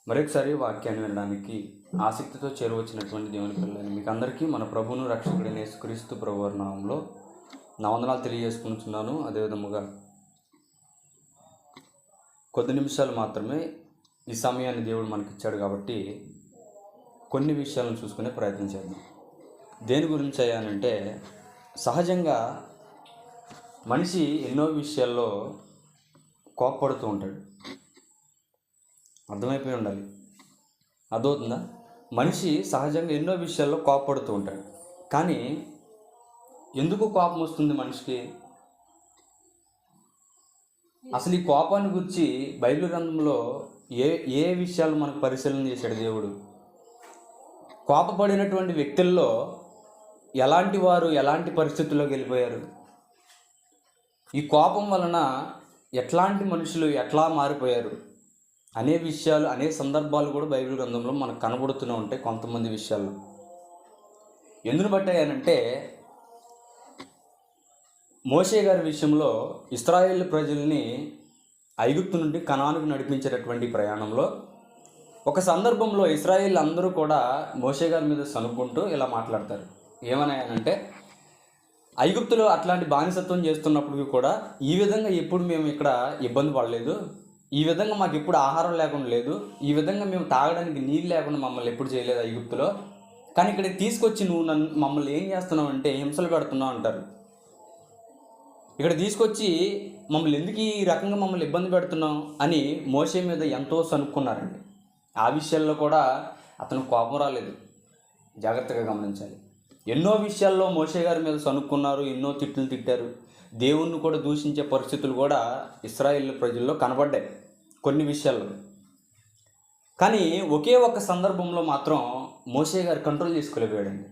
మరొకసారి వాక్యాన్ని వినడానికి ఆసక్తితో చేరువచ్చినటువంటి దేవుని పిల్లలు మీకు అందరికీ మన ప్రభువును రక్షకుడైన యేసుక్రీస్తు ప్రభువారి నామంలో నా వందనాలు తెలియజేసుకుంటున్నాను. అదేవిధముగా కొద్ది నిమిషాలు మాత్రమే ఈ సమయాన్ని దేవుడు మనకిచ్చాడు కాబట్టి కొన్ని విషయాలను చూసుకునే ప్రయత్నం చేద్దాం. దేని గురించి అయ్యానంటే, సహజంగా మనిషి ఎన్నో విషయాల్లో కోప్పడుతూ ఉంటాడు. అర్థమైపోయి ఉండాలి, అర్థమవుతుందా? మనిషి సహజంగా ఎన్నో విషయాల్లో కోప్పడుతూ ఉంటాడు. కానీ ఎందుకు కోపం వస్తుంది మనిషికి? అసలు ఈ కోపాన్ని గురించి బైబిల్ గ్రంథంలో ఏ ఏ విషయాలు మనకు పరిశీలన చేశాడు దేవుడు? కోపపడినటువంటి వ్యక్తుల్లో ఎలాంటి వారు ఎలాంటి పరిస్థితుల్లోకి వెళ్ళిపోయారు? ఈ కోపం వలన ఎట్లాంటి మనుషులు ఎట్లా మారిపోయారు అనే విషయాలు, అనే సందర్భాలు కూడా బైబిల్ గ్రంథంలో మనకు కనబడుతూనే ఉంటాయి. కొంతమంది విషయాల్లో ఎందును బట్టాయనంటే, మోషే గారి విషయంలో ఇశ్రాయేలు ప్రజల్ని ఐగుప్తు నుండి కనానుకు నడిపించేటటువంటి ప్రయాణంలో ఒక సందర్భంలో ఇశ్రాయేలు అందరూ కూడా మోషే గారి మీద సనుక్కుంటూ ఇలా మాట్లాడతారు. ఏమన్నాయనంటే, ఐగుప్తులో అట్లాంటి బానిసత్వం చేస్తున్నప్పుడు కూడా ఈ విధంగా ఎప్పుడు మేము ఇక్కడ ఇబ్బంది పడలేదు, ఈ విధంగా మాకు ఎప్పుడు ఆహారం లేకుండా లేదు, ఈ విధంగా మేము తాగడానికి నీళ్ళు లేకుండా మమ్మల్ని ఎప్పుడు చేయలేదు ఐగుప్తులో. కానీ ఇక్కడికి తీసుకొచ్చి నువ్వు మమ్మల్ని ఏం చేస్తున్నావు అంటే హింసలు పెడుతున్నావు అంటారు. ఇక్కడ తీసుకొచ్చి మమ్మల్ని ఎందుకు ఈ రకంగా మమ్మల్ని ఇబ్బంది పెడుతున్నావు అని మోషే మీద ఎంతో సనుక్కున్నారండి. ఆ విషయాల్లో కూడా అతను కోపం రాలేదు. జాగ్రత్తగా గమనించాలి. ఎన్నో విషయాల్లో మోషే గారి మీద సనుక్కున్నారు, ఎన్నో తిట్లు తిట్టారు. దేవుణ్ణి కూడా దూషించే పరిస్థితులు కూడా ఇశ్రాయేల్ ప్రజల్లో కనబడ్డాయి కొన్ని విషయాల్లో. కానీ ఒకే ఒక్క సందర్భంలో మాత్రం మోషే గారు కంట్రోల్ చేసుకోలేకపోయాడండి.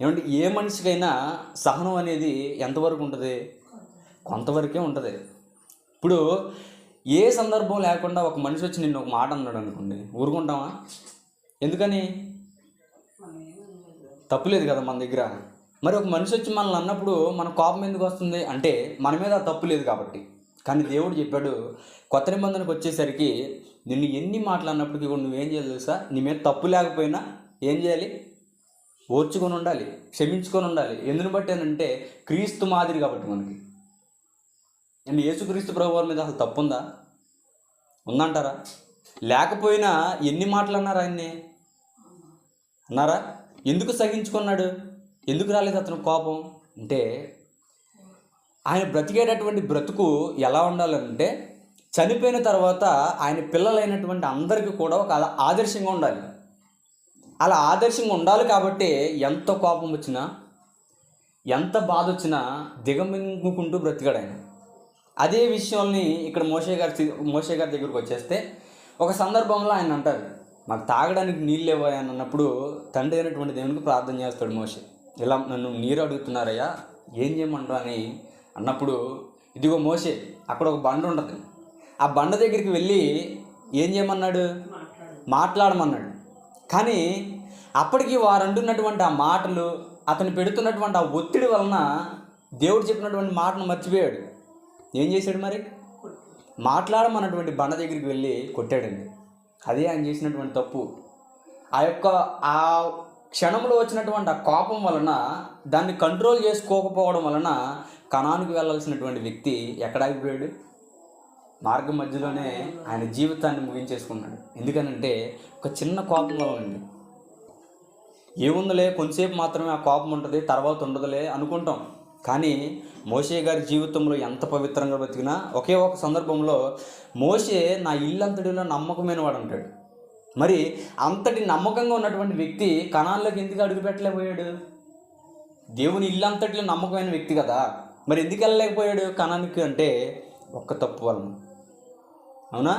ఏమంటే, ఏ మనిషికైనా సహనం అనేది ఎంతవరకు ఉంటుంది? కొంతవరకే ఉంటుంది. ఇప్పుడు ఏ సందర్భం లేకుండా ఒక మనిషి వచ్చి నిన్ను ఒక మాట అన్నాడు అనుకోండి, ఊరుకుంటామా? ఎందుకని? తప్పులేదు కదా మన దగ్గర. మరి ఒక మనిషి వచ్చి మనల్ని అన్నప్పుడు మన కోపం ఎందుకు వస్తుంది అంటే, మన మీద తప్పు లేదు కాబట్టి. కానీ దేవుడు చెప్పాడు, కొత్త నిబంధనకు వచ్చేసరికి నిన్ను ఎన్ని మాటలు అన్నప్పటికీ కూడా నువ్వేం చేయాలి తెలుసా? నీ మీద తప్పు లేకపోయినా ఏం చేయాలి? ఓర్చుకొని ఉండాలి, క్షమించుకొని ఉండాలి. ఎందుని బట్టి అంటే క్రీస్తు మాదిరి కాబట్టి మనకి. అండ్ యేసుక్రీస్తు ప్రభువారి మీద అసలు తప్పు ఉందా? ఉందంటారా? లేకపోయినా ఎన్ని మాటలు అన్నారు ఆయన్ని? అన్నారా? ఎందుకు సహించుకున్నాడు? ఎందుకు రాలేదు అతను కోపం అంటే, ఆయన బ్రతికేటటువంటి బ్రతుకు ఎలా ఉండాలంటే, చనిపోయిన తర్వాత ఆయన పిల్లలైనటువంటి అందరికీ కూడా ఒక ఆదర్శంగా ఉండాలి. అలా ఆదర్శంగా ఉండాలి కాబట్టి ఎంత కోపం వచ్చినా, ఎంత బాధ వచ్చినా దిగమింగుకుంటూ బ్రతికాడు ఆయన. అదే విషయాల్ని ఇక్కడ మోషే గారి దగ్గరకు వచ్చేస్తే, ఒక సందర్భంలో ఆయన అంటారు, మాకు తాగడానికి నీళ్ళు లేవా అని అన్నప్పుడు తండ్రి అయినటువంటి దేవునికి ప్రార్థన చేస్తాడు మోషే. ఇలా నన్ను నీరు అడుగుతున్నారయ్యా, ఏం చేయమంటావు అని అన్నప్పుడు, ఇదిగో మోషే, అక్కడ ఒక బండ ఉంటుంది, ఆ బండ దగ్గరికి వెళ్ళి ఏం చేయమన్నాడు? మాట్లాడమన్నాడు. కానీ అప్పటికి వారు అంటున్నటువంటి ఆ మాటలు, అతను పెడుతున్నటువంటి ఆ ఒత్తిడి వలన దేవుడు చెప్పినటువంటి మాటను మర్చిపోయాడు. ఏం చేశాడు మరి? మాట్లాడమన్నటువంటి బండ దగ్గరికి వెళ్ళి కొట్టాడండి. అదే ఆయన చేసినటువంటి తప్పు. ఆ క్షణంలో వచ్చినటువంటి ఆ కోపం వలన, దాన్ని కంట్రోల్ చేసుకోకపోవడం వలన కనానుకు వెళ్ళాల్సినటువంటి వ్యక్తి ఎక్కడ ఆగిపోయాడు? మార్గం మధ్యలోనే ఆయన జీవితాన్ని ముగించేసుకున్నాడు. ఎందుకనంటే ఒక చిన్న కోపం వలనండి. ఏముందలే, కొంతసేపు మాత్రమే ఆ కోపం ఉంటుంది, తర్వాత ఉండదులే అనుకుంటాం. కానీ మోషే గారి జీవితంలో ఎంత పవిత్రంగా బతికినా, ఒకే ఒక సందర్భంలో మోషే నా ఇల్లంతటిలో నమ్మకమైన వాడు అంటాడు. మరి అంతటి నమ్మకంగా ఉన్నటువంటి వ్యక్తి కనాన్లోకి ఎందుకు అడుగు పెట్టలేకపోయాడు? దేవుని ఇల్లంతటిలో నమ్మకమైన వ్యక్తి కదా, మరి ఎందుకు వెళ్ళలేకపోయాడు కనానికి అంటే ఒక్క తప్పు వలన. అవునా?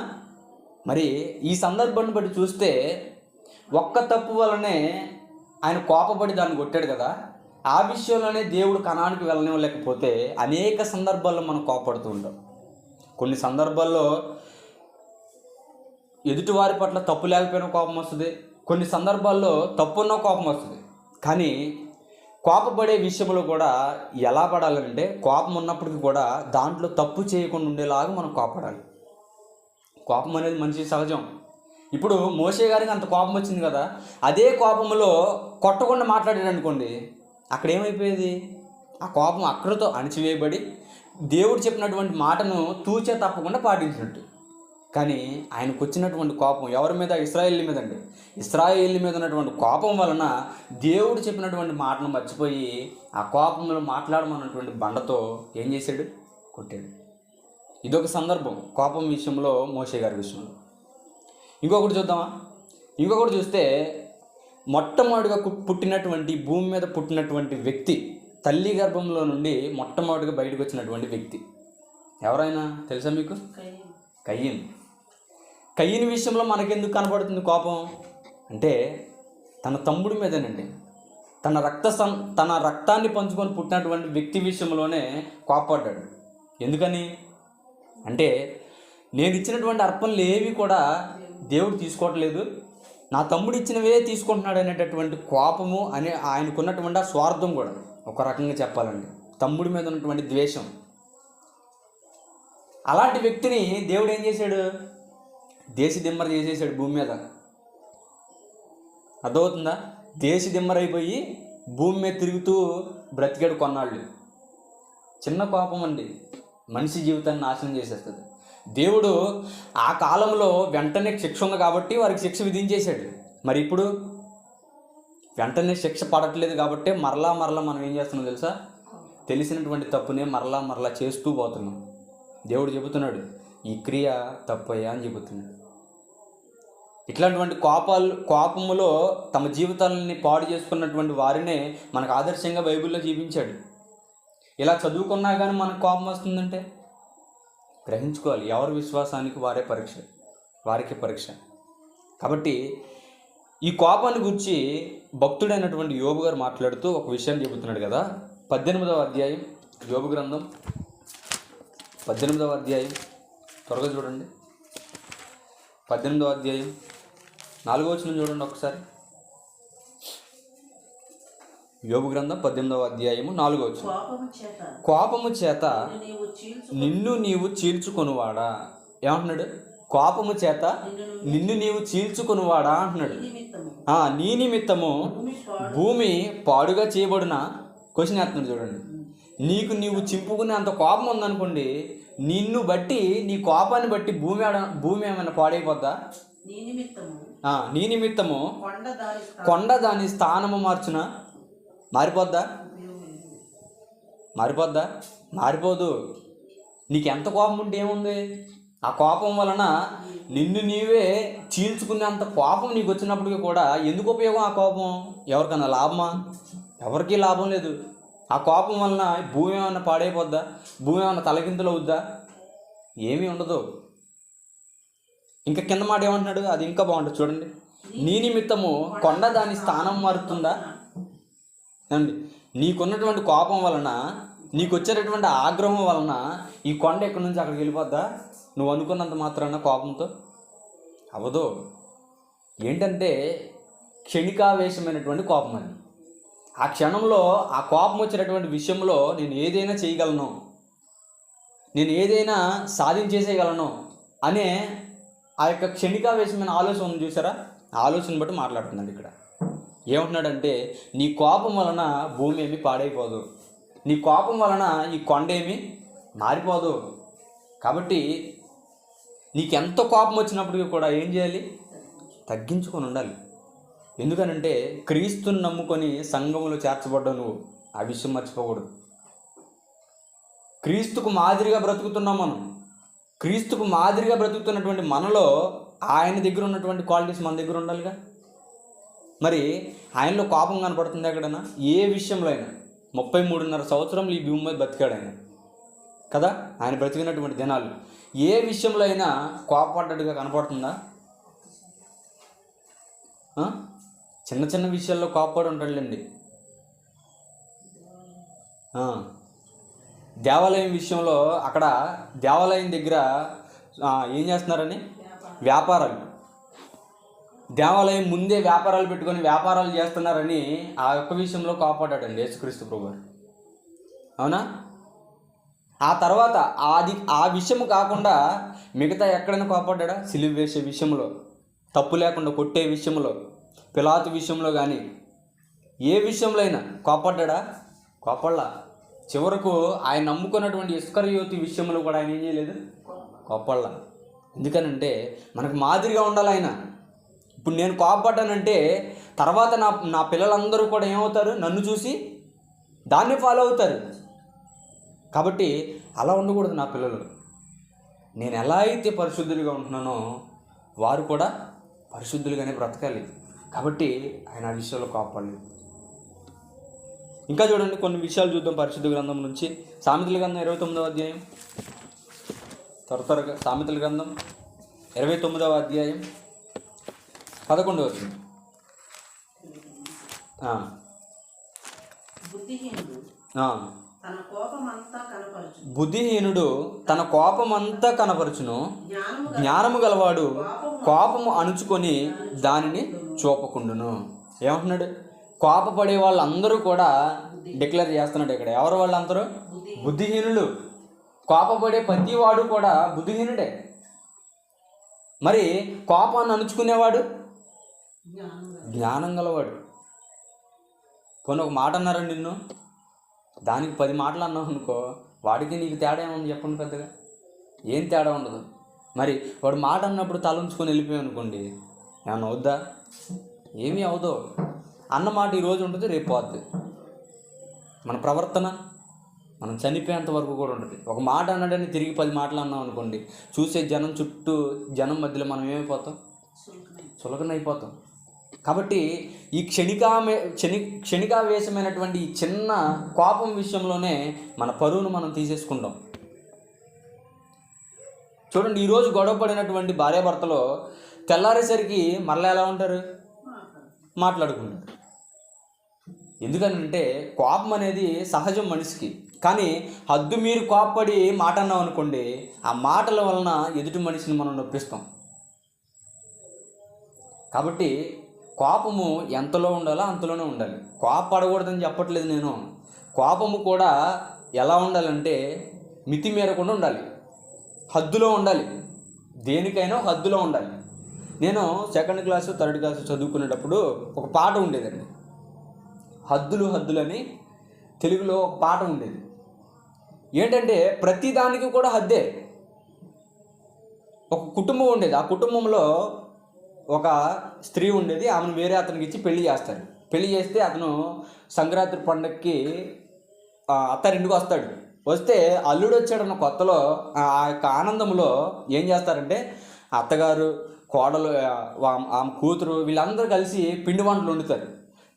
మరి ఈ సందర్భాన్ని బట్టి చూస్తే ఒక్క తప్పు వలనే ఆయన కోపపడి దాన్ని కొట్టాడు కదా. ఆ విషయంలోనే దేవుడు కనానికి వెళ్ళనివ్వలేకపోతే అనేక సందర్భాల్లో మనం కోపడుతూ ఉంటాం. కొన్ని సందర్భాల్లో ఎదుటివారి పట్ల తప్పు లేకపోయినా కోపం వస్తుంది, కొన్ని సందర్భాల్లో తప్పున్న కోపం వస్తుంది. కానీ కోపపడే విషయంలో కూడా ఎలా పడాలంటే, కోపం ఉన్నప్పటికీ కూడా దాంట్లో తప్పు చేయకుండా ఉండేలాగా మనం కోపడాలి. కోపం అనేది మనిషి సహజం. ఇప్పుడు మోషే గారికి అంత కోపం వచ్చింది కదా, అదే కోపంలో కొట్టకుండా మాట్లాడాడు అనుకోండి, అక్కడ ఏమైపోయేది? ఆ కోపం అక్కడితో అణిచివేయబడి దేవుడు చెప్పినటువంటి మాటను తూచే తప్పకుండా పాటించినట్టు. కానీ ఆయనకు వచ్చినటువంటి కోపం ఎవరి మీద? ఇశ్రాయేలు మీద అండి. ఇశ్రాయేలు మీద ఉన్నటువంటి కోపం వలన దేవుడు చెప్పినటువంటి మాటను మర్చిపోయి ఆ కోపంలో మాట్లాడమన్నటువంటి బండతో ఏం చేశాడు? కొట్టాడు. ఇదొక సందర్భం కోపం విషయంలో, మోషే గారి విషయంలో. ఇంకొకటి చూద్దామా? ఇంకొకటి చూస్తే మొట్టమొదటిగా పుట్టినటువంటి, భూమి మీద పుట్టినటువంటి వ్యక్తి, తల్లి గర్భంలో నుండి మొట్టమొదటిగా బయటకు వచ్చినటువంటి వ్యక్తి ఎవరైనా తెలుసా మీకు? కయ్యను. కయ్యని విషయంలో మనకెందుకు కనబడుతుంది కోపం అంటే, తన తమ్ముడి మీదనండి. తన రక్తాన్ని పంచుకొని పుట్టినటువంటి వ్యక్తి విషయంలోనే కోపపడ్డాడు. ఎందుకని అంటే, నేను ఇచ్చినటువంటి అర్పణలు ఏవి కూడా దేవుడు తీసుకోవట్లేదు, నా తమ్ముడు ఇచ్చినవే తీసుకుంటున్నాడు అనేటటువంటి కోపము అనే ఆయనకున్నటువంటి ఆ స్వార్థం కూడా ఒక రకంగా చెప్పాలండి, తమ్ముడి మీద ఉన్నటువంటి ద్వేషం. అలాంటి వ్యక్తిని దేవుడు ఏం చేశాడు? దేశదిమ్మర చేసేసాడు భూమి మీద. అర్థమవుతుందా? దేశదిమ్మర అయిపోయి భూమి మీద తిరుగుతూ బ్రతికాడు కొన్నాళ్ళు. చిన్న కోపం అండి మనిషి జీవితాన్ని నాశనం చేసేస్తుంది. దేవుడు ఆ కాలంలో వెంటనే శిక్ష ఉంది కాబట్టి వారికి శిక్ష విధించేశాడు. మరి ఇప్పుడు వెంటనే శిక్ష పడట్లేదు కాబట్టి మరలా మనం ఏం చేస్తున్నాం తెలుసా? తెలిసినటువంటి తప్పునే మరలా చేస్తూ పోతున్నాం. దేవుడు చెబుతున్నాడు, ఈ క్రియ తప్పయ్యా అని చెబుతున్నాడు. ఇట్లాంటి కోపములో తమ జీవితాలని పాడు చేసుకున్నటువంటి వారినే మనకు ఆదర్శంగా బైబిల్లో జీవించాడు. ఇలా చదువుకున్నా కానీ మనకు కోపం వస్తుందంటే గ్రహించుకోవాలి, ఎవరి విశ్వాసానికి వారికి పరీక్ష. కాబట్టి ఈ కోపాన్ని గురించి భక్తుడైనటువంటి యోబు గారు మాట్లాడుతూ ఒక విషయాన్ని చెబుతున్నాడు కదా. 18వ అధ్యాయం, యోబు గ్రంథం 18వ అధ్యాయం, త్వరగా చూడండి. 18వ అధ్యాయం 4వ వచనం చూడండి ఒకసారి. యోబు గ్రంథం 18వ అధ్యాయము 4వ వచనం. కోపము చేత నిన్ను నీవు చీల్చుకొనువాడా. ఏమంటున్నాడు? కోపము చేత నిన్ను నీవు చీల్చుకొనువాడా అంటున్నాడు. నీ నిమిత్తము భూమి పాడుగా చేయబడిన క్వశ్చన్ వేస్తున్నాడు చూడండి. నీవు చింపుకునే అంత కోపం ఉందనుకోండి, నిన్ను బట్టి, నీ కోపాన్ని బట్టి భూమి ఏమైనా పాడైపోద్దా? నీ నిమిత్తము కొండ దాని స్థానము మారిపోద్దా? మారిపోదు. నీకు ఎంత కోపం ఉంటే ఏముంది? ఆ కోపం వలన నిన్ను నీవే చీల్చుకునేంత కోపం నీకు వచ్చినప్పటికీ కూడా ఎందుకు ఉపయోగం? ఆ కోపం ఎవరికైనా లాభమా? ఎవరికీ లాభం లేదు. ఆ కోపం వలన భూమి ఏమైనా పాడైపోద్దా? భూమి ఏమైనా తలకిందులు అవుద్దా? ఏమీ ఉండదు. ఇంకా కింద మాట ఏమంటున్నాడు? అది ఇంకా బాగుంటుంది చూడండి. నీ నిమిత్తము కొండ దాని స్థానం మారుతుందా అండి. నీకున్నటువంటి కోపం వలన, నీకు వచ్చేటటువంటి ఆగ్రహం వలన ఈ కొండ ఎక్కడి నుంచి అక్కడికి వెళ్ళిపోద్దా? నువ్వు అనుకున్నంత మాత్రాన కోపంతో అవ్వదు. ఏంటంటే క్షణికావేశమైనటువంటి కోపం అని. ఆ క్షణంలో ఆ కోపం వచ్చినటువంటి విషయంలో నేను ఏదైనా చేయగలను, నేను ఏదైనా సాధించేసేయగలను అనే ఆ యొక్క క్షణికావేశమైన ఆలోచన ఉంది చూసారా? ఆలోచన బట్టి మాట్లాడుతున్నాడు ఇక్కడ. ఏమంటున్నాడంటే, నీ కోపం వలన భూమి ఏమి పాడైపోదు, నీ కోపం వలన ఈ కొండ ఏమి మారిపోదు. కాబట్టి నీకెంత కోపం వచ్చినప్పటికీ కూడా ఏం చేయాలి? తగ్గించుకొని ఉండాలి. ఎందుకనంటే క్రీస్తుని నమ్ముకొని సంఘములో చేర్చబడ్డావు నువ్వు. ఆ విషయం మర్చిపోకూడదు. క్రీస్తుకు మాదిరిగా బ్రతుకుతున్నాం మనం. క్రీస్తుకు మాదిరిగా బ్రతుకుతున్నటువంటి మనలో ఆయన దగ్గర ఉన్నటువంటి క్వాలిటీస్ మన దగ్గర ఉండాలిగా. మరి ఆయనలో కోపం కనపడుతుంది ఎక్కడైనా? ఏ విషయంలో అయినా. 33.5 సంవత్సరంలో ఈ భూమి మీద బతికాడు ఆయన కదా. ఆయన బ్రతికినటువంటి దినాలు ఏ విషయంలో అయినా కోపపడ్డట్టుగా కనపడుతుందా? చిన్న విషయాల్లో కోపపడి ఉంటాడులేండి. దేవాలయం విషయంలో, అక్కడ దేవాలయం దగ్గర ఏం చేస్తున్నారని వ్యాపారాలు, దేవాలయం ముందే వ్యాపారాలు పెట్టుకొని వ్యాపారాలు చేస్తున్నారని ఆ ఒక్క విషయంలో కోపపడ్డాడండి యేసుక్రీస్తు ప్రభువు. అవునా? ఆ తర్వాత ఆ విషయం కాకుండా మిగతా ఎక్కడైనా కోపడ్డా? సిలువ వేసే విషయంలో, తప్పు లేకుండా కొట్టే విషయంలో, పిలాతు విషయంలో కానీ ఏ విషయంలో అయినా కోపడ్డా? కోపడలా. చివరకు ఆయన నమ్ముకున్నటువంటి ఇస్కరియోతు విషయంలో కూడా ఆయన ఏం చేయలేదు? కోపడలా. ఎందుకనంటే మనకు మాదిరిగా ఉండాలి ఆయన. ఇప్పుడు నేను కోపడ్డానంటే తర్వాత నా పిల్లలందరూ కూడా ఏమవుతారు? నన్ను చూసి దాన్ని ఫాలో అవుతారు. కాబట్టి అలా ఉండకూడదు నా పిల్లలు. నేను ఎలా అయితే పరిశుద్ధులుగా ఉంటున్నానో వారు కూడా పరిశుద్ధులుగానే బ్రతకాలి. కాబట్టి ఆయన ఆ విషయంలో కోపడలేదు. ఇంకా చూడండి, కొన్ని విషయాలు చూద్దాం పరిశుద్ధ గ్రంథం నుంచి. సామెతల గ్రంథం 29వ అధ్యాయం, త్వరగా సామెతల గ్రంథం 29వ అధ్యాయం 11వ వచనం. బుద్ధిహీనుడు తన కోపమంతా కనపరచును, జ్ఞానము గలవాడు కోపము అణుచుకొని దానిని చూపకుండును. ఏమంటున్నాడు? కోపపడే వాళ్ళందరూ కూడా డిక్లేర్ చేస్తున్నాడు ఇక్కడ. ఎవరు వాళ్ళందరూ? బుద్ధిహీనులు. కోపపడే ప్రతి వాడు కూడా బుద్ధిహీనుడే. మరి కోపాన్ని అణుచుకునేవాడు జ్ఞానం గలవాడు. కొన్ని ఒక మాట అన్నారండి నిన్ను, దానికి 10 మాటలు అన్నావు అనుకో, వాడికి నీకు తేడా ఏముంది చెప్పండి? పెద్దగా ఏం తేడా ఉండదు. మరి వాడు మాట అన్నప్పుడు తలంచుకొని వెళ్ళిపోయాం అనుకోండి, ఏమన్నా అవుద్దా? ఏమీ అవదో. అన్నమాట ఈరోజు ఉంటుంది, రేపు పోద్ది. మన ప్రవర్తన మనం చనిపోయేంత వరకు కూడా ఉంటుంది. ఒక మాట అన్నాడని తిరిగి 10 మాటలు అన్నాం అనుకోండి, చూసే జనం మధ్యలో మనం ఏమైపోతాం? చులకన అయిపోతాం. కాబట్టి ఈ క్షణికావేశమైనటువంటి ఈ చిన్న కోపం విషయంలోనే మన పరువును మనం తీసేసుకుంటాం. చూడండి, ఈరోజు గొడవ పడినటువంటి భార్యాభర్తలో తెల్లారేసరికి మరలా ఎలా ఉంటారు? మాట్లాడుకుంటారు. ఎందుకనంటే కోపం అనేది సహజం మనిషికి. కానీ హద్దు మీరు కోపపడి మాట అన్నాం అనుకోండి, ఆ మాటల వలన ఎదుటి మనిషిని మనం నొప్పిస్తాం. కాబట్టి కోపము ఎంతలో ఉండాలో అంతలోనే ఉండాలి. కోపపడకూడదని చెప్పట్లేదు నేను. కోపము కూడా ఎలా ఉండాలంటే మితి మేరకుండా ఉండాలి, హద్దులో ఉండాలి. దేనికైనా హద్దులో ఉండాలి. నేను 2nd క్లాసు 3rd క్లాసు చదువుకునేటప్పుడు ఒక పాట ఉండేదండి, హద్దులు హద్దులని తెలుగులో ఒక పాట ఉండేది. ఏంటంటే ప్రతి దానికి కూడా హద్దే. ఒక కుటుంబం ఉండేది, ఆ కుటుంబంలో ఒక స్త్రీ ఉండేది. ఆమెను వేరే అతనికి ఇచ్చి పెళ్లి చేస్తారు. పెళ్లి చేస్తే అతను సంక్రాంతి పండగకి అత్తారింటికి వస్తాడు. వస్తే అల్లుడు వచ్చాడన్న కొత్తలో ఆ యొక్క ఆనందంలో ఏం చేస్తారంటే అత్తగారు, కోడలు, ఆమె కూతురు వీళ్ళందరూ కలిసి పిండి వంటలు వండుతారు.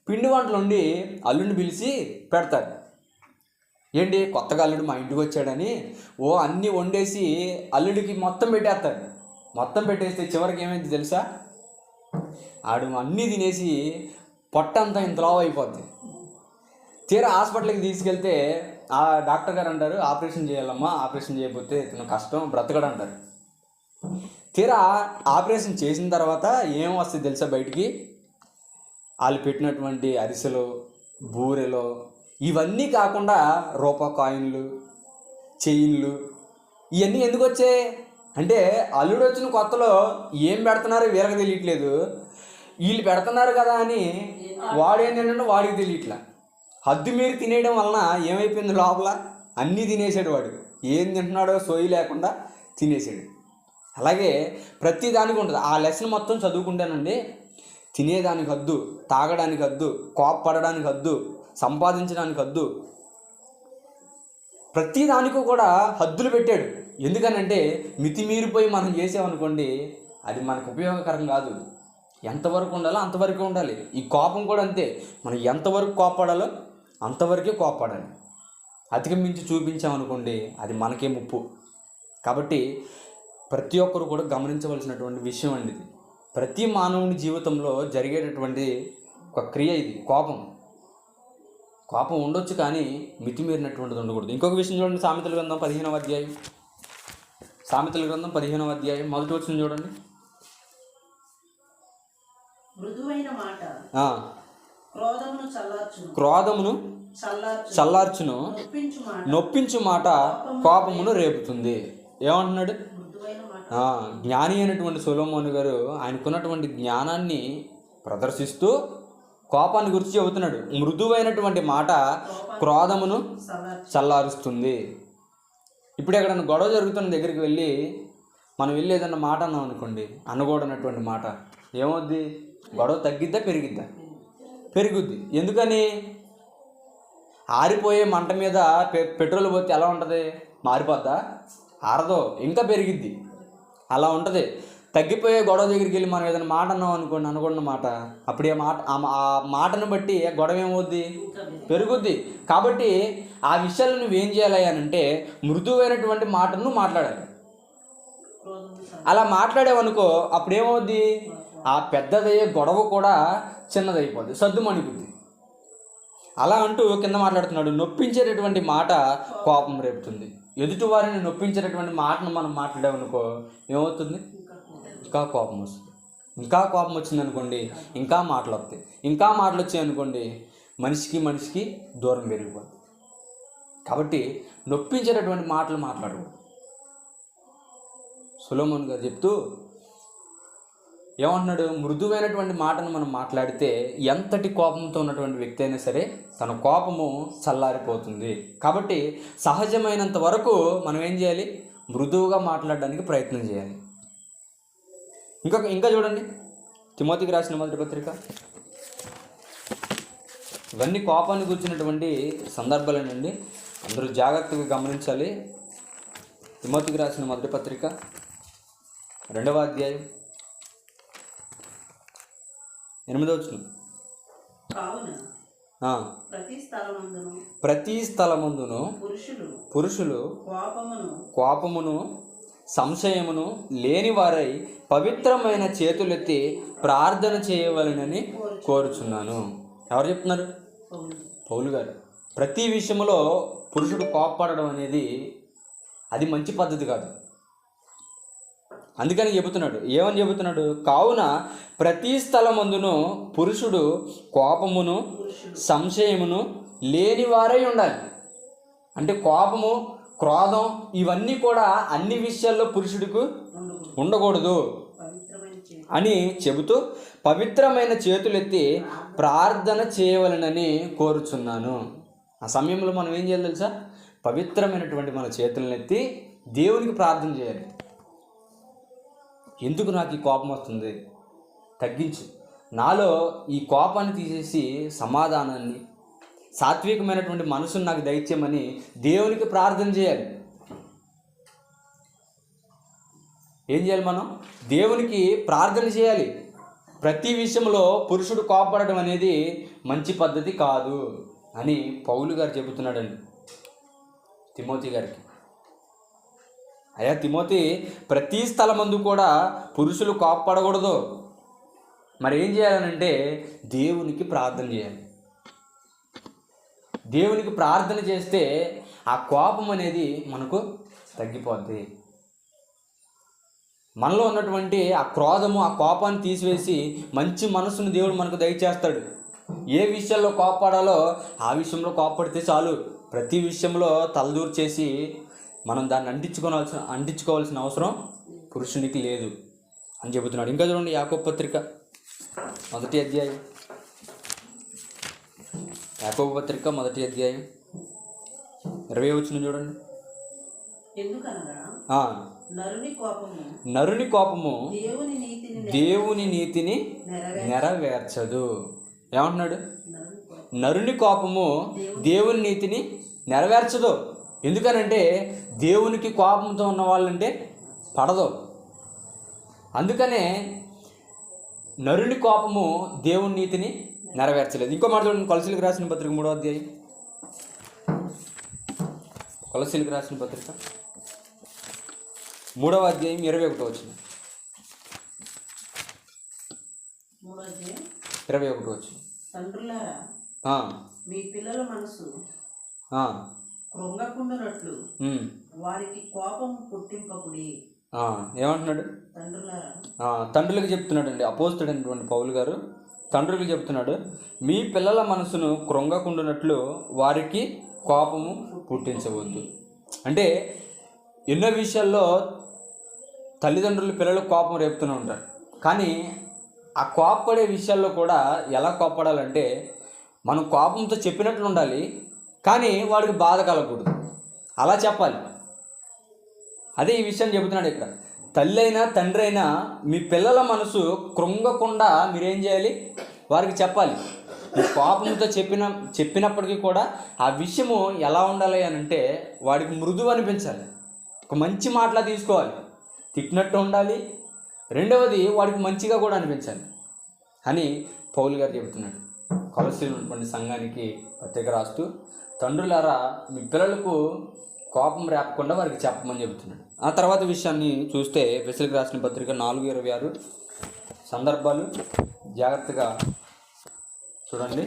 పిండి వంటలు వండి అల్లుడిని పిలిచి పెడతారు. ఏంటి, కొత్తగా అల్లుడు మా ఇంటికి వచ్చాడని అన్నీ వండేసి అల్లుడికి మొత్తం పెట్టేస్తారు. మొత్తం పెట్టేస్తే చివరికి ఏమైంది తెలుసా? ఆడు అన్నీ తినేసి పొట్టంతా ఇంత లావు అయిపోద్ది. తీరా హాస్పిటల్కి తీసుకెళ్తే ఆ డాక్టర్ గారు అంటారు, ఆపరేషన్ చేయాలమ్మా, ఆపరేషన్ చేయకపోతే ఇతను కష్టం, బ్రతకడు అంటారు. తీరా ఆపరేషన్ చేసిన తర్వాత ఏం వస్తుంది తెలుసా బయటికి? వాళ్ళు పెట్టినటువంటి అరిసెలు, బూరెలు, ఇవన్నీ కాకుండా రూపాయి కాయిన్లు, చైన్లు, ఇవన్నీ ఎందుకు వచ్చాయి అంటే అల్లుడు వచ్చిన కొత్తలో ఏం పెడుతున్నారో వీళ్ళకి తెలియట్లేదు, వీళ్ళు పెడుతున్నారు కదా అని వాడేం తింటే వాడికి తెలియట్లా. హద్దు మీరు తినేయడం వలన ఏమైపోయింది, లోపల అన్నీ తినేసాడు వాడు. ఏం తింటున్నాడో సోయి లేకుండా తినేసాడు. అలాగే ప్రతి దానికి ఉంటుంది. ఆ లెసన్ మొత్తం చదువుకుంటానండి. తినేదానికి హద్దు, తాగడానికి హద్దు, కోపపడడానికి హద్దు, సంపాదించడానికి హద్దు, ప్రతి దానికి కూడా హద్దులు పెట్టాడు. ఎందుకనంటే మితిమీరిపోయి మనం చేసామనుకోండి, అది మనకు ఉపయోగకరం కాదు. ఎంతవరకు ఉండాలో అంతవరకు ఉండాలి. ఈ కోపం కూడా అంతే. మనం ఎంతవరకు కోపపడాలో అంతవరకే కోపపడాలి. అధిగమించి చూపించామనుకోండి, అది మనకే ముప్పు. కాబట్టి ప్రతి ఒక్కరు కూడా గమనించవలసినటువంటి విషయం అండి ఇది. ప్రతి మానవుని జీవితంలో జరిగేటటువంటి ఒక క్రియ ఇది, కోపం. కోపం ఉండొచ్చు కానీ మితిమీరినటువంటిది ఉండకూడదు. ఇంకొక విషయం చూడండి, సామెతల గ్రంథం 15వ అధ్యాయం. సామెతల గ్రంథం 15వ అధ్యాయం 1వ వచనం చూడండి. క్రోధమును చల్లార్చును, నొప్పించు మాట కోపమును రేపుతుంది. ఏమంటున్నాడు? జ్ఞాని అయినటువంటి సొలొమోను గారు ఆయనకున్నటువంటి జ్ఞానాన్ని ప్రదర్శిస్తూ కోపాన్ని గురించి చెబుతున్నాడు. మృదువైనటువంటి మాట క్రోధమును చల్లారుస్తుంది. ఇప్పుడు ఎక్కడన్నా గొడవ జరుగుతున్న దగ్గరికి వెళ్ళి మనం వెళ్ళి ఏదన్నా మాట అన్నాం అనుకోండి, అనకూడనటువంటి మాట, ఏమవుద్ది? గొడవ తగ్గిద్దా పెరిగిద్దా? పెరుగుద్ది. ఎందుకని? ఆరిపోయే మంట మీద పెట్రోల్ పోతే ఎలా ఉంటుంది? మారిపోద్దా? ఆరదో, ఇంకా పెరిగిద్ది. అలా ఉంటుంది. తగ్గిపోయే గొడవ దగ్గరికి వెళ్ళి మనం ఏదైనా మాట అన్నాం అనుకోండి, అనుకున్న మాట, అప్పుడు ఆ మాటను బట్టి గొడవ ఏమవుద్ది? పెరుగుద్ది. కాబట్టి ఆ విషయాలు నువ్వేం చేయాలి అంటే మృదువైనటువంటి మాటను మాట్లాడాలి. అలా మాట్లాడేవనుకో అప్పుడు ఏమవుద్ది? ఆ పెద్దదయ్యే గొడవ కూడా చిన్నదైపోద్ది, సద్దుమణిపోద్ది. అలా అంటూ కింద మాట్లాడుతున్నాడు, నొప్పించేటటువంటి మాట కోపం రేపుతుంది. ఎదుటి వారిని నొప్పించేటటువంటి మాటను మనం మాట్లాడామనుకో ఏమవుతుంది? ఇంకా కోపం వస్తుంది. ఇంకా కోపం వచ్చింది అనుకోండి, ఇంకా మాటలు వస్తాయి. ఇంకా మాటలు వచ్చాయి అనుకోండి, మనిషికి దూరం పెరిగిపోతుంది. కాబట్టి నొప్పించేటటువంటి మాటలు మాట్లాడకూడదు. సొలొమోను గారు చెప్తూ ఏమంటున్నాడు? మృదువైనటువంటి మాటను మనం మాట్లాడితే ఎంతటి కోపంతో ఉన్నటువంటి వ్యక్తి అయినా సరే తన కోపము చల్లారిపోతుంది. కాబట్టి సహజమైనంత వరకు మనం ఏం చేయాలి? మృదువుగా మాట్లాడడానికి ప్రయత్నం చేయాలి. ఇంకా చూడండి, తిమోతికి రాసిన మొదటి పత్రిక. ఇవన్నీ కోపాన్ని కూర్చున్నటువంటి సందర్భాలేనండి, అందరూ జాగ్రత్తగా గమనించాలి. తిమోతికి రాసిన మొదటి పత్రిక 2వ అధ్యాయం 8వ వచనం. ప్రతి స్థలమందును పురుషులు కోపమును సంశయమును లేని వారై పవిత్రమైన చేతులెత్తి ప్రార్థన చేయవలెనని కోరుచున్నాను. ఎవరు చెప్తున్నారు? పౌలు గారు. ప్రతి విషయంలో పురుషుడు కోపపడడం అనేది అది మంచి పద్ధతి కాదు. అందుకని చెబుతున్నాడు. ఏమని చెబుతున్నాడు? కావున ప్రతి స్థలమందును పురుషుడు కోపమును సంశయమును లేని వారై ఉండాలి. అంటే కోపము, క్రోధం ఇవన్నీ కూడా అన్ని విషయాల్లో పురుషుడికి ఉండకూడదు అని చెబుతూ పవిత్రమైన చేతులెత్తి ప్రార్థన చేయవలెనని కోరుచున్నాను. ఆ సమయంలో మనం ఏం చేయాలి తెలుసా? పవిత్రమైనటువంటి మన చేతులను ఎత్తి దేవునికి ప్రార్థన చేయాలి. ఎందుకు నాకు ఈ కోపం వస్తుంది? తగ్గించు. నాలో ఈ కోపాన్ని తీసేసి సమాధానాన్ని, సాత్వికమైనటువంటి మనసును నాకు దయచేయమని దేవునికి ప్రార్థన చేయాలి. ఏం చేయాలి? మనం దేవునికి ప్రార్థన చేయాలి. ప్రతి విషయంలో పురుషుడు కోపపడడం అనేది మంచి పద్ధతి కాదు అని పౌలు గారు చెబుతున్నాడండి తిమోతి గారికి. అయ్యా తిమోతి, ప్రతి స్థలమందు కూడా పురుషులు కోపపడకూడదు. మరి ఏం చేయాలనంటే దేవునికి ప్రార్థన చేయాలి. దేవునికి ప్రార్థన చేస్తే ఆ కోపం అనేది మనకు తగ్గిపోద్ది. మనలో ఉన్నటువంటి ఆ క్రోధము, ఆ కోపాన్ని తీసివేసి మంచి మనసును దేవుడు మనకు దయచేస్తాడు. ఏ విషయంలో కోపపడాలో ఆ విషయంలో కోపపడితే చాలు. ప్రతి విషయంలో తలదూరు చేసి మనం దాన్ని అంటించుకోవాల్సిన అవసరం పురుషునికి లేదు అని చెబుతున్నాడు. ఇంకా చూడండి, యాకోబు పత్రిక 1వ అధ్యాయం. యాకోబు పత్రిక 1వ అధ్యాయం 20వ వచనం చూడండి. నరుని కోపము దేవుని నీతిని నెరవేర్చదు. ఏమంటున్నాడు? నరుని కోపము దేవుని నీతిని నెరవేర్చదు. ఎందుకనంటే దేవునికి కోపంతో ఉన్న వాళ్ళంటే పడదు. అందుకనే నరుని కోపము దేవుని నీతిని నెరవేర్చలేదు. ఇంకో మాట చూడండి, కొలసీలకు రాసిన పత్రిక 3వ అధ్యాయం. కొలసీలకు రాసిన పత్రిక 3వ అధ్యాయం 21వ వచనం. 21వ వచనం. తండ్రులారా, మీ పిల్లల మనసు కృంగకుండునట్లు వారికి కోపం పుట్టింపకుడి. ఏమంటున్నాడు? తండ్రులకు చెప్తున్నాడు అండి అపోస్తలుడైనటువంటి పౌలు గారు. తండ్రులకు చెప్తున్నాడు, మీ పిల్లల మనసును కృంగకుండునట్లు వారికి కోపము పుట్టించవద్దు. అంటే ఎన్నో విషయాల్లో తల్లిదండ్రులు పిల్లలకు కోపం రేపుతూనే ఉంటారు. కానీ ఆ కోప్పడే విషయాల్లో కూడా ఎలా కోప్పడాలంటే మనం కోపంతో చెప్పినట్లు ఉండాలి, కానీ వాడికి బాధ కలగకూడదు, అలా చెప్పాలి. అదే ఈ విషయం చెబుతున్నాడు ఇక్కడ. తల్లి అయినా తండ్రి అయినా మీ పిల్లల మనసు కృంగకుండా మీరేం చేయాలి, వారికి చెప్పాలి. మీ కోపంతో చెప్పినప్పటికీ కూడా ఆ విషయము ఎలా ఉండాలి అని అంటే వాడికి మృదువు అనిపించాలి, ఒక మంచి మాటలా తీసుకోవాలి, తిట్టినట్టు ఉండాలి. రెండవది వాడికి మంచిగా కూడా అనిపించాలి అని పౌలు గారు చెబుతున్నాడు. కొలస్సీలో ఉన్నటువంటి సంఘానికి పత్రిక రాస్తూ, తండ్రులారా మీ పిల్లలకు కోపం రేపకుండా వారికి చెప్పమని చెబుతున్నాడు. ఆ తర్వాత విషయాన్ని చూస్తే ఎఫెసీయులకు రాసిన పత్రిక 4:26 సందర్భాలు జాగ్రత్తగా చూడండి.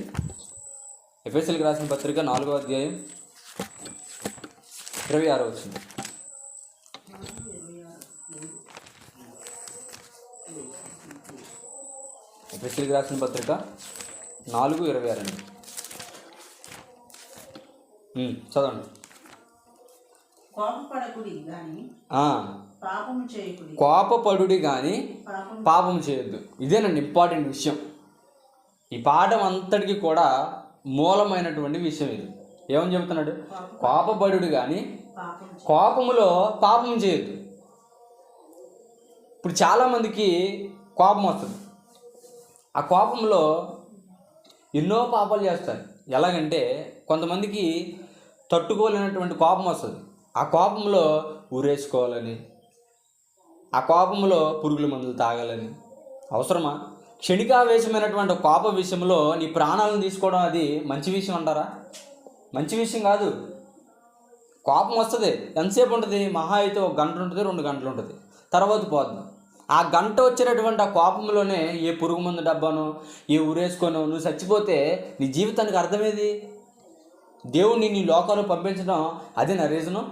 ఎఫెసీయులకు రాసిన పత్రిక 4వ అధ్యాయం 26 వచ్చింది. ఎఫెసీయులకు రాసిన పత్రిక 4:26 అండి. చదవండి. కోపపడుడి కానీ పాపం చేయొద్దు. ఇదేనండి ఇంపార్టెంట్ విషయం. ఈ పాఠం అంతటికి కూడా మూలమైనటువంటి విషయం ఇది. ఏమని చెబుతున్నాడు? కోపపడుడు కానీ కోపములో పాపం చేయొద్దు. ఇప్పుడు చాలామందికి కోపం వస్తుంది. ఆ కోపంలో ఎన్నో పాపాలు చేస్తారు. ఎలాగంటే కొంతమందికి తట్టుకోలేనటువంటి కోపం వస్తుంది. ఆ కోపంలో ఊరేసుకోవాలని, ఆ కోపంలో పురుగుల మందులు తాగాలని. అవసరమా? క్షణికావేశమైనటువంటి కోప విషయంలో నీ ప్రాణాలను తీసుకోవడం అది మంచి విషయం అంటారా? మంచి విషయం కాదు. కోపం వస్తుంది, ఎంతసేపు ఉంటుంది? మహా అయితే 1 గంట ఉంటుంది, 2 గంటలు ఉంటుంది, తర్వాత పోద్దాం. ఆ గంట వచ్చేటటువంటి ఆ కోపంలోనే ఏ పురుగు మందు డబ్బానో ఏ ఊరేసుకోనో నువ్వు చచ్చిపోతే నీ జీవితానికి అర్థమేది? దేవుడిని నీ లోకంలో పంపించడం అదే నా రీజను?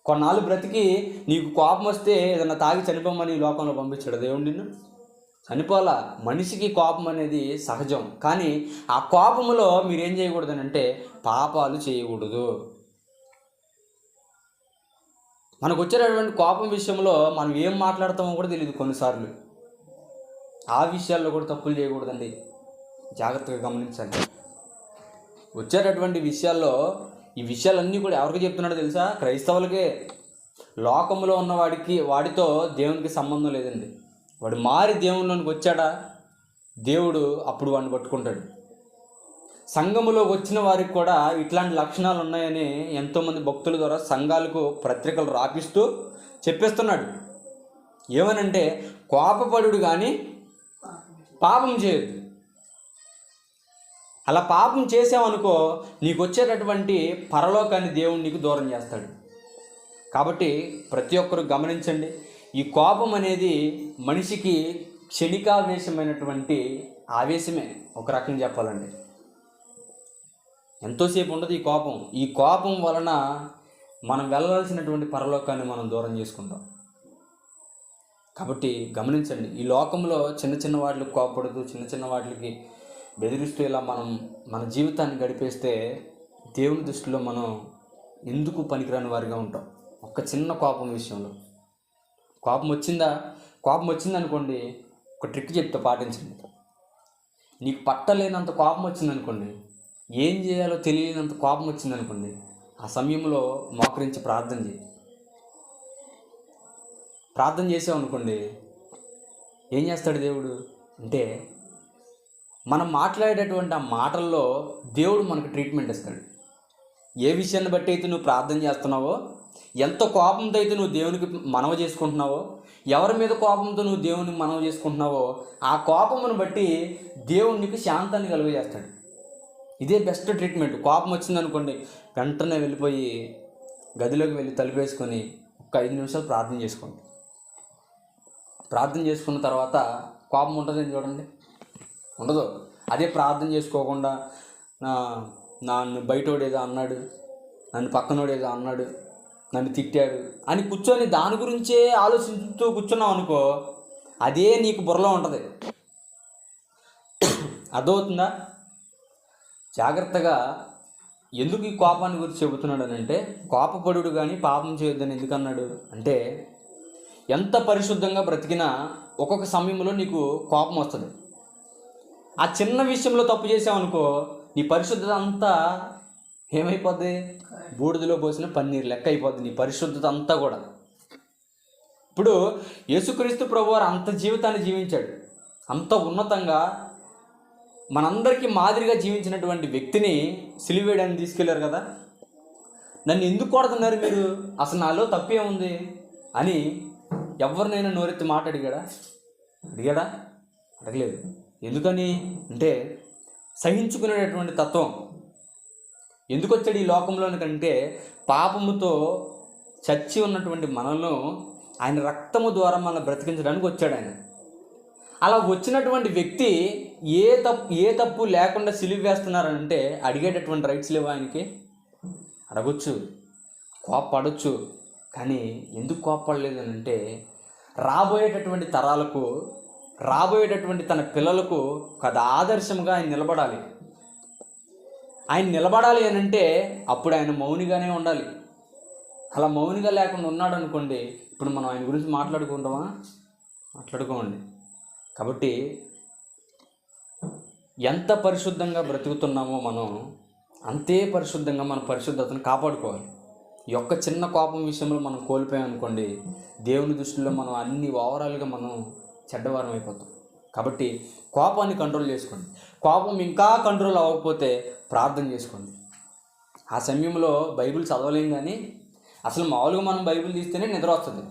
కొన్నాళ్ళు బ్రతికి నీకు కోపం వస్తే ఏదైనా తాగి చనిపోమని ఈ లోకంలో పంపించాడు దేవుడు నిన్ను? చనిపోలా. మనిషికి కోపం అనేది సహజం. కానీ ఆ కోపంలో మీరేం చేయకూడదని అంటే పాపాలు చేయకూడదు. మనకు వచ్చేటటువంటి కోపం విషయంలో మనం ఏం మాట్లాడతామో కూడా తెలియదు కొన్నిసార్లు. ఆ విషయాల్లో కూడా తప్పులు చేయకూడదండి, జాగ్రత్తగా గమనించాలి. వచ్చేటటువంటి విషయాల్లో ఈ విషయాలన్నీ కూడా ఎవరికి చెప్తున్నాడో తెలుసా? క్రైస్తవులకే. లోకంలో ఉన్న వాడితో దేవునికి సంబంధం లేదండి. వాడు మారి దేవునిలోనికి వచ్చాడా, దేవుడు అప్పుడు వాడిని పట్టుకుంటాడు. సంఘములోకి వచ్చిన వారికి కూడా ఇట్లాంటి లక్షణాలు ఉన్నాయని ఎంతోమంది భక్తుల ద్వారా సంఘాలకు పత్రికలు రాపిస్తూ చెప్పేస్తున్నాడు. ఏమనంటే కోపపడుడు కానీ పాపం చేయొద్దు. అలా పాపం చేసావనుకో నీకు వచ్చేటటువంటి పరలోకాన్ని దేవుడు నీకు దూరం చేస్తాడు. కాబట్టి ప్రతి ఒక్కరు గమనించండి. ఈ కోపం అనేది మనిషికి క్షణికావేశమైనటువంటి ఆవేశమే. ఒక రకంగా చెప్పాలంటే ఎంతోసేపు ఉండదు ఈ కోపం. ఈ కోపం వలన మనం వెళ్ళాల్సినటువంటి పరలోకాన్ని మనం దూరం చేసుకుంటాం. కాబట్టి గమనించండి. ఈ లోకంలో చిన్న చిన్న వాటికి కోపడుతూ చిన్న చిన్న వాటికి బెదిరిస్తూ ఇలా మనం మన జీవితాన్ని గడిపేస్తే దేవుని దృష్టిలో మనం ఎందుకు పనికిరాని వారిగా ఉంటాం. ఒక చిన్న కోపం విషయంలో కోపం వచ్చిందనుకోండి, ఒక ట్రిక్ చెప్తే పాటించండి. నీకు పట్టలేనంత కోపం వచ్చిందనుకోండి, ఏం చేయాలో తెలియనంత కోపం వచ్చిందనుకోండి, ఆ సమయంలో మోకరించి ప్రార్థన చేయి. ప్రార్థన చేసామనుకోండి, ఏం చేస్తాడు దేవుడు అంటే మనం మాట్లాడేటటువంటి ఆ మాటల్లో దేవుడు మనకు ట్రీట్మెంట్ ఇస్తాడు. ఏ విషయాన్ని బట్టి అయితే నువ్వు ప్రార్థన చేస్తున్నావో, ఎంత కోపంతో అయితే నువ్వు దేవునికి మనవ చేసుకుంటున్నావో, ఎవరి మీద కోపంతో నువ్వు దేవునికి మనవ చేసుకుంటున్నావో ఆ కోపమును బట్టి దేవుడు నీకు శాంతాన్ని కలుగజేస్తాడు. ఇదే బెస్ట్ ట్రీట్మెంట్. కోపం వచ్చిందనుకోండి, వెంటనే వెళ్ళిపోయి గదిలోకి వెళ్ళి తలుపేసుకొని ఒక 5 నిమిషాలు ప్రార్థన చేసుకోండి. ప్రార్థన చేసుకున్న తర్వాత కోపం ఉంటుందని చూడండి, ఉండదు. అదే ప్రార్థన చేసుకోకుండా నన్ను బయటోడు ఏదో అన్నాడు, నన్ను పక్కనోడు ఏదో అన్నాడు, నన్ను తిట్టాడు అని కూర్చొని దాని గురించే ఆలోచిస్తూ కూర్చున్నావు అనుకో, అదే నీకు బుర్రలో ఉంటుంది. అర్థమవుతుందా? జాగ్రత్తగా. ఎందుకు ఈ కోపాన్ని గురించి చెబుతున్నాడు అని అంటే కోపపడుడు కానీ పాపం చేయొద్దని ఎందుకన్నాడు అంటే ఎంత పరిశుద్ధంగా బ్రతికినా ఒక్కొక్క సమయంలో నీకు కోపం వస్తుంది. ఆ చిన్న విషయంలో తప్పు చేసావనుకో నీ పరిశుద్ధత అంతా ఏమైపోద్ది? బూడిదలో పోసిన పన్నీరు లెక్క అయిపోద్ది నీ పరిశుద్ధత అంతా కూడా. ఇప్పుడు యేసుక్రీస్తు ప్రభువారు అంత జీవితాన్ని జీవించాడు. అంత ఉన్నతంగా మనందరికీ మాదిరిగా జీవించినటువంటి వ్యక్తిని సిలువేయడానికి తీసుకెళ్లారు కదా. నన్ను ఎందుకు కొడుతున్నారు మీరు, అసలు నాలో తప్పే ఉంది అని ఎవరినైనా నోరెత్తి మాట అడిగాడా? అడగలేదు. ఎందుకని అంటే సహించుకునేటటువంటి తత్వం. ఎందుకు వచ్చాడు ఈ లోకంలోనికంటే పాపముతో చచ్చి ఉన్నటువంటి మనల్ని ఆయన రక్తము ద్వారా మనల్ని బ్రతికించడానికి వచ్చాడు ఆయన. అలా వచ్చినటువంటి వ్యక్తి ఏ తప్పు లేకుండా సిలువ వేస్తున్నారంటే అడిగేటటువంటి రైట్స్ లేవు ఆయనకి. అడగొచ్చు, కోప్పడవచ్చు. కానీ ఎందుకు కోప్పడలేదు అని అంటే రాబోయేటటువంటి తరాలకు, రాబోయేటటువంటి తన పిల్లలకు ఒక ఆదర్శంగా ఆయన నిలబడాలి. ఆయన నిలబడాలి అని అంటే అప్పుడు ఆయన మౌనిగానే ఉండాలి. అలా మౌనిగా లేకుండా ఉన్నాడు అనుకోండి, ఇప్పుడు మనం ఆయన గురించి మాట్లాడుకోమండి. కాబట్టి ఎంత పరిశుద్ధంగా బ్రతుకుతున్నామో మనం అంతే పరిశుద్ధంగా మన పరిశుద్ధతను కాపాడుకోవాలి. ఈ యొక్క చిన్న కోపం విషయంలో మనం కోల్పోయాం అనుకోండి, దేవుని దృష్టిలో మనం అన్ని ఓవరాల్గా మనం చెడ్డవారం అయిపోతాం. కాబట్టి కోపాన్ని కంట్రోల్ చేసుకోండి. కోపం ఇంకా కంట్రోల్ అవ్వకపోతే ప్రార్థన చేసుకోండి. ఆ సమయంలో బైబిల్ చదవలేం, కానీ అసలు మామూలుగా మనం బైబిల్ తీస్తేనే నిద్ర వస్తుంది.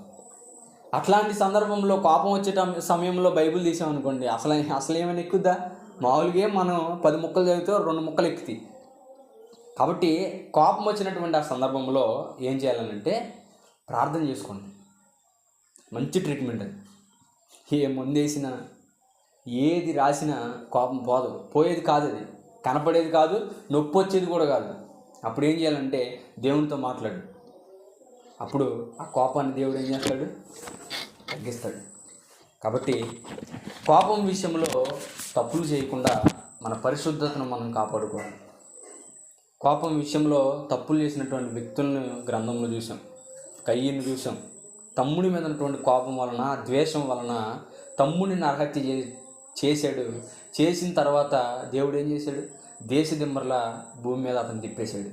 అట్లాంటి సందర్భంలో కోపం వచ్చే సమయంలో బైబిల్ తీసామనుకోండి, అసలు ఏమైనా ఎక్కుద్దా? మామూలుగా మనం 10 ముక్కలు చదివితే 2 ముక్కలు ఎక్కుతాయి. కాబట్టి కోపం వచ్చినటువంటి ఆ సందర్భంలో ఏం చేయాలనంటే ప్రార్థన చేసుకోండి. మంచి ట్రీట్మెంట్ అది. ఏ మందు వేసినా ఏది రాసినా కోపం పోయేది కాదు, అది కనపడేది కాదు, నొప్పి వచ్చేది కూడా కాదు. అప్పుడు ఏం చేయాలంటే దేవునితో మాట్లాడు. అప్పుడు ఆ కోపాన్ని దేవుడు ఏం చేస్తాడు? తగ్గిస్తాడు. కాబట్టి కోపం విషయంలో తప్పులు చేయకుండా మన పరిశుద్ధతను మనం కాపాడుకోవాలి. కోపం విషయంలో తప్పులు చేసినటువంటి వ్యక్తులను గ్రంథంలో చూసాం. కయ్యను చూసాం. తమ్ముడి మీద ఉన్నటువంటి కోపం వలన, ద్వేషం వలన తమ్ముడిని నరహత్య చేశాడు. చేసిన తర్వాత దేవుడు ఏం చేశాడు? దేశదిమ్మర్ల భూమి మీద అతను తిప్పేశాడు.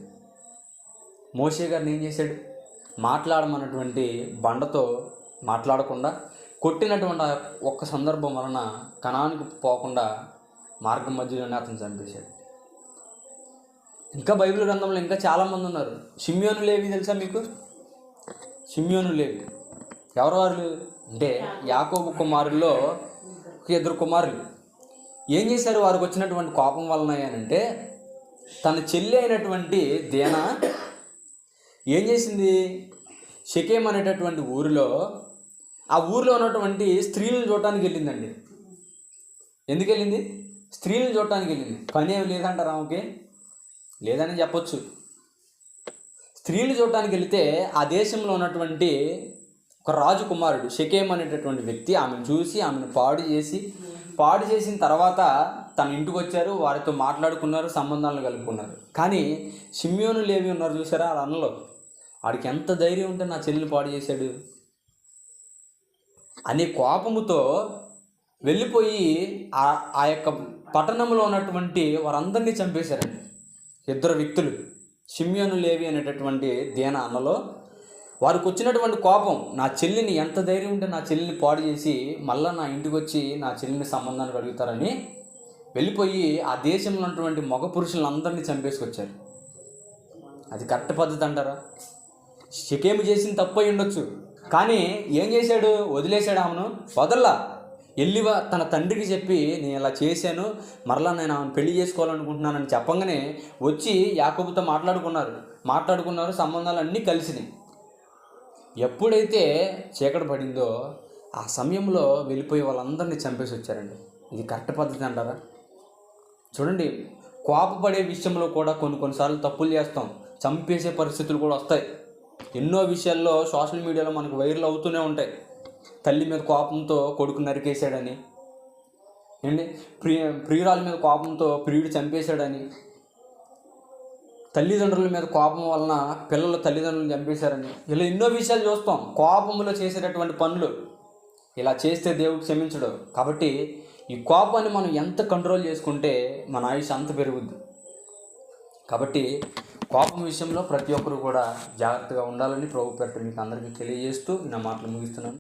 మోషే గారిని ఏం చేశాడు? మాట్లాడమన్నటువంటి బండతో మాట్లాడకుండా కొట్టినటువంటి ఒక్క సందర్భం వలన కనానికి పోకుండా మార్గం మధ్యలోనే అతను చంపేశాడు. ఇంకా బైబిల్ గ్రంథంలో ఇంకా చాలామంది ఉన్నారు. షిమ్యోను లేవి తెలుసా మీకు? షిమ్యోను లేవి ఎవరు వాళ్ళు అంటే యాకోబు కుమారుల్లో 2 కుమారులు. ఏం చేశారు? వారికి వచ్చినటువంటి కోపం వలన అంటే తన చెల్లి అయినటువంటి దేనా ఏం చేసింది? షెకెం అనేటటువంటి ఊరిలో, ఆ ఊరిలో ఉన్నటువంటి స్త్రీలను చూడటానికి వెళ్ళిందండి. ఎందుకు వెళ్ళింది? స్త్రీలను చూడటానికి వెళ్ళింది. పని ఏమి లేదంటారా? ఆమెకి లేదని చెప్పొచ్చు. స్త్రీలు చూడటానికి వెళితే ఆ దేశంలో ఉన్నటువంటి ఒక రాజు కుమారుడు షెకెం అనేటటువంటి వ్యక్తి ఆమెను చూసి ఆమెను పాడు చేసిన తర్వాత తన ఇంటికి వచ్చారు. వారితో మాట్లాడుకున్నారు, సంబంధాలను కలుపుకున్నారు. కానీ షిమ్యోను లేవి ఉన్నారు చూసారా, ఆ అన్నలో వాడికి ఎంత ధైర్యం ఉంటే నా చెల్లిని పాడు చేశాడు అనే కోపముతో వెళ్ళిపోయి ఆ యొక్క పట్టణంలో ఉన్నటువంటి వారందరినీ చంపేశారండి. 2 వ్యక్తులు, షిమ్యోను లేవి అనేటటువంటి దేనా అన్నలో. వారికి వచ్చినటువంటి కోపం, నా చెల్లిని ఎంత ధైర్యం ఉంటే నా చెల్లిని పాడు చేసి మళ్ళీ నా ఇంటికి వచ్చి నా చెల్లిని సంబంధాన్ని అడుగుతారని వెళ్ళిపోయి ఆ దేశంలో ఉన్నటువంటి మగ పురుషులందరినీ చంపేసుకొచ్చారు. అది కరెక్ట్ పద్ధతి అంటారా? షెకెము చేసిన తప్పు అయి ఉండొచ్చు, కానీ ఏం చేశాడు? వదిలేశాడు ఆమెను. వదల్లా. వెళ్ళి తన తండ్రికి చెప్పి నేను ఇలా చేశాను, మరలా నేను ఆమెను పెళ్లి చేసుకోవాలనుకుంటున్నానని చెప్పంగానే వచ్చి యాకోబుతో మాట్లాడుకున్నారు. సంబంధాలు అన్నీ కలిసినాయి. ఎప్పుడైతే చీకటి పడిందో ఆ సమయంలో వెళ్ళిపోయి వాళ్ళందరినీ చంపేసి వచ్చారండి. ఇది కరెక్ట్ పద్ధతి అంటారా? చూడండి, కోపపడే విషయంలో కూడా కొన్నిసార్లు తప్పులు చేస్తాం, చంపేసే పరిస్థితులు కూడా వస్తాయి. ఎన్నో విషయాల్లో సోషల్ మీడియాలో మనకు వైరల్ అవుతూనే ఉంటాయి. తల్లి మీద కోపంతో కొడుకు నరికేశాడని, ప్రియురాల మీద కోపంతో ప్రియుడు చంపేశాడని. తల్లిదండ్రుల మీద కోపం వలన పిల్లలు తల్లిదండ్రులను చంపేశారని, ఇలా ఎన్నో విషయాలు చూస్తాం. కోపంలో చేసేటటువంటి పనులు, ఇలా చేస్తే దేవుడు క్షమించడు. కాబట్టి ఈ కోపాన్ని మనం ఎంత కంట్రోల్ చేసుకుంటే మన ఆయుష్ అంత పెరుగుద్ది. కాబట్టి కోపం విషయంలో ప్రతి ఒక్కరు కూడా జాగ్రత్తగా ఉండాలని ప్రభు పేరిట మీకు అందరికీ తెలియజేస్తూ నా మాటలు ముగిస్తున్నాను.